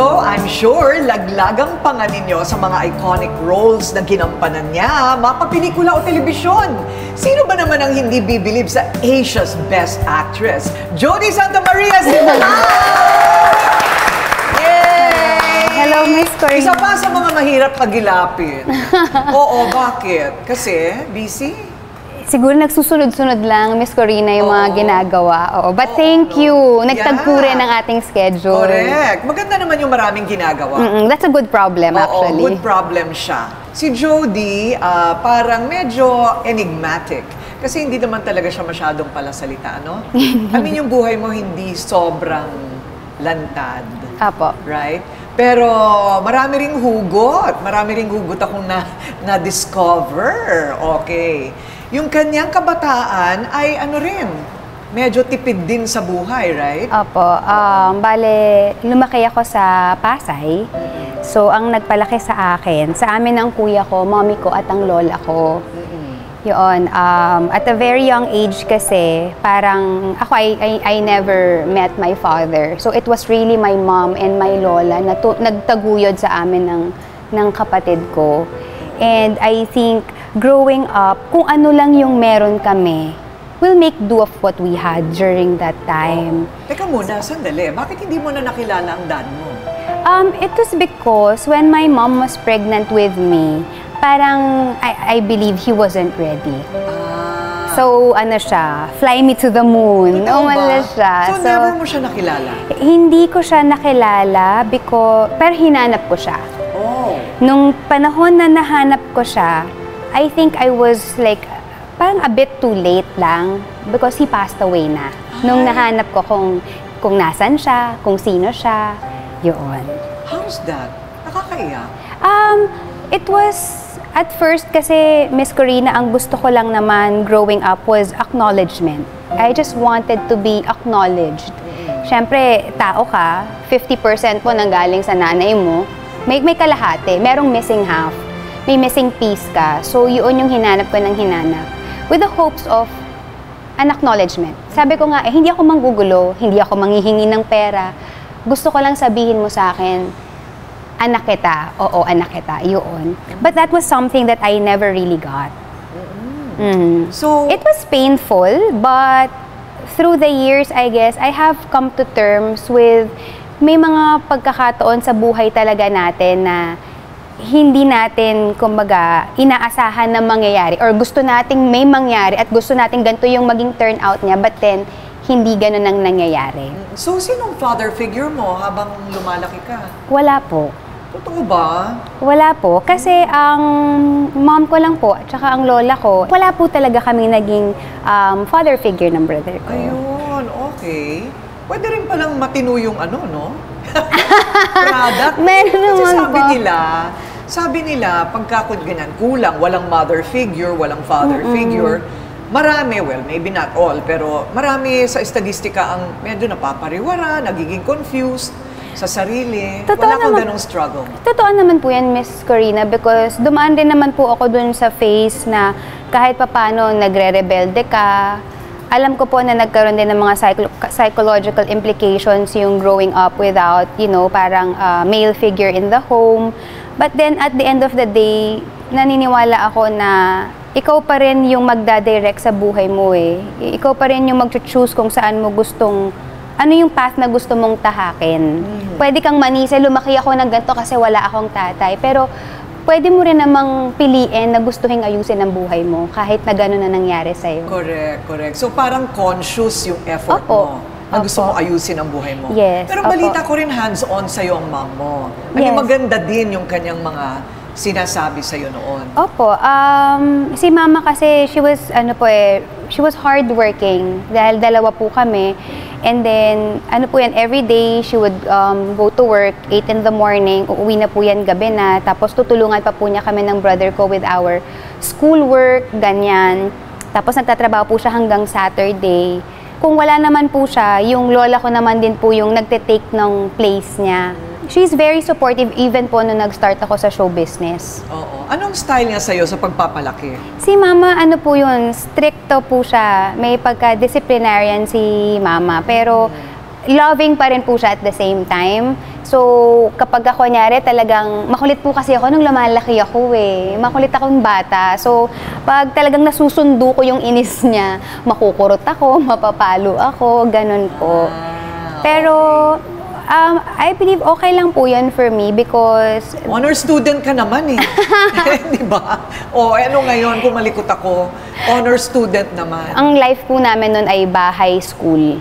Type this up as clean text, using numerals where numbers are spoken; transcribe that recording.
So, I'm sure laglagang panga ninyo sa mga iconic roles na ginampanan niya, mapapelikula o telebisyon. Sino ba naman ang hindi bibilib sa Asia's Best Actress? Jody Santa Maria Sita! Hello, Miss Corina. Isa pa sa mga mahirap pagilapin. Oo, bakit? Kasi busy? Siguro nagsusunod-sunod lang, Miss Corina, yung mga ginagawa. Oo. But thank you. Nagtagpo rin ang ating schedule. Correct. Maganda naman yung maraming ginagawa. That's a good problem, actually. Oo, good problem siya. Si Jody, parang medyo enigmatic. Kasi hindi naman talaga siya masyadong palasalita, no? I mean, yung buhay mo hindi sobrang lantad. Apo. Right? Pero marami ring hugot akong na-discover. Okay. Yung kanyang kabataan ay ano rin, medyo tipid din sa buhay, right? Opo. Bale, lumaki ako sa Pasay. So, ang nagpalaki sa akin, sa amin ang kuya ko, mommy ko at ang lola ko. Yun. At a very young age kasi, parang ako, I never met my father. So, it was really my mom and my lola na nagtaguyod sa amin ng kapatid ko. And I think, growing up, kung ano lang yung meron kami, we'll make do of what we had during that time. Teka muna, sandali. Bakit hindi mo na nakilala ang dad mo? It was because when my mom was pregnant with me, parang I believe he wasn't ready. So, ano siya, fly me to the moon. Umala siya. So, never mo siya nakilala? Hindi ko siya nakilala pero hinanap ko siya. Oh. Nung panahon na nahanap ko siya, I think I was like, parang a bit too late lang because he passed away na. Nung nahanap ko kung nasan siya, kung sino siya, yun. How's that? Nakakaiyak. It was, at first kasi, Miss Corina, ang gusto ko lang naman growing up was acknowledgement. I just wanted to be acknowledged. Siyempre, tao ka, 50% po nanggaling sa nanay mo, may kalahati, merong missing half, may missing piece ka. So, yun yung hinanap ko ng hinanap. With the hopes of an acknowledgement. Sabi ko nga, hindi ako manggugulo, hindi ako manghihingi ng pera. Gusto ko lang sabihin mo sa akin, anak kita, oo, anak kita, yun. But that was something that I never really got. So, it was painful, but through the years, I guess, I have come to terms with may mga pagkakataon sa buhay talaga natin na hindi natin, kumbaga, inaasahan na mangyayari or gusto nating may mangyari at gusto nating ganito yung maging turnout niya, but then, hindi ganun ang nangyayari. So, sinong father figure mo habang lumalaki ka? Wala po. Totoo ba? Wala po. Kasi ang mom ko lang po, at saka ang lola ko, wala po talaga kami naging father figure ng brother ko. Ayun, okay. Pwede rin palang matino yung ano, no? Product. Meron naman Kasi sabi nila, pagka ganyan, kulang, walang mother figure, walang father figure, marami, well, maybe not all, pero marami sa estadistika ang medyo napapariwara, nagiging confused sa sarili. Wala kang ganong struggle. Totoo naman po yan, Miss Corina, because dumaan din naman po ako dun sa phase na kahit papano nagre-rebelde ka. Alam ko po na nagkaroon din ng mga psychological implications yung growing up without, parang male figure in the home. But then, at the end of the day, naniniwala ako na ikaw pa rin yung magdadirect sa buhay mo eh. Ikaw pa rin yung mag-choose kung saan mo ano yung path na gusto mong tahakin. Pwede kang manisa, lumaki ako ng ganito kasi wala akong tatay. Pero pwede mo rin namang piliin na gustuhin ayusin ang buhay mo kahit na gano'n na nangyari sa'yo. Correct. So parang conscious yung effort mo na gusto mo ayusin ang buhay mo. Yes. Pero balita ko rin hands-on sa'yo ang mom mo. I mean, maganda din yung kanyang mga sinasabi sa'yo noon. Opo. Si mama kasi, she was hardworking dahil dalawa po kami. And then, every day, she would go to work, 8 in the morning, uuwi na po yan gabi na, tapos tutulungan pa po niya kami ng brother ko with our schoolwork, ganyan. Tapos nagtatrabaho po siya hanggang Saturday. Kung wala naman po siya, yung lola ko naman din po yung nagte-take ng place niya. She's very supportive even po nung nag-start ako sa show business. Oo. Anong style niya sa'yo sa pagpapalaki? Si mama, po yun, stricto po siya. May pagka-disciplinarian si mama. Pero loving pa rin po siya at the same time. So, kapag ako, kunyari, talagang makulit po kasi ako nung lumalaki ako eh. Makulit akong bata. So, pag talagang nasusundo ko yung inis niya, makukurot ako, mapapalo ako, ganun po. Pero, I believe okay lang po yan for me because... Honor student ka naman eh. Di ba? O ano ngayon, kung malikot ako, honor student naman. Ang life po namin nun ay bahay school.